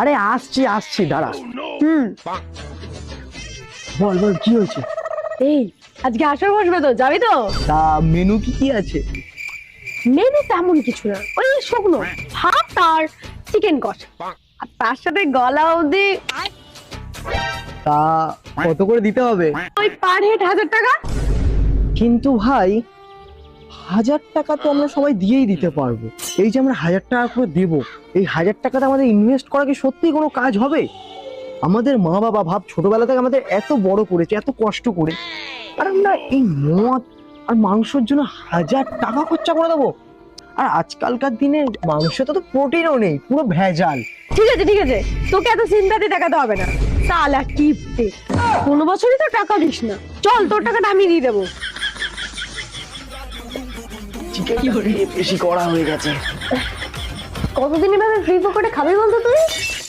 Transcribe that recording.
আরে আসছি আসছি দাঁড়া। হুম। বল বল কি হয়েছে? এই আজকে আসর বসবে তো, যাবি তো? তা মেনু কি কি আছে? মেনু তেমন কিছু না, ওই শুকনো ভাত আর চিকেন কষা, আর তার সাথে গলা অবধি তা কত করে দিতে হবে? ওই পার হেড 1000 টাকা। কিন্তু ভাই 1000 টাকা তো আমরা সবাই দিয়েই দিতে পারবো। এই যে আমরা 1000 টাকা করে দেবো, এই 1000 টাকাটা আমাদের ইনভেস্ট করা কি সত্যি কোনো কাজ হবে? আমাদের মা বাবা ভাব ছোটবেলা থেকে আমাদের এত বড় করেছে, এত কষ্ট করে, আর আমরা এই মদ আর মাংসের জন্য 1000 টাকা খরচা করে দেবো? আর আজকালকার দিনে মাংসতে তো প্রোটিনও নেই, পুরো ভেজাল। ঠিক আছে ঠিক আছে, তোকে এত সিম্পাতি দেখাতে হবে না। সালা কিপটে, কোনো বছরই তো টাকা দিস না। চল তোর টাকাটা আমি দিয়ে দেবো। চিকেন বেশি করা হয়ে গেছে। কতদিন এভাবে ফ্রি পকেটে খাবি বলতো তুই?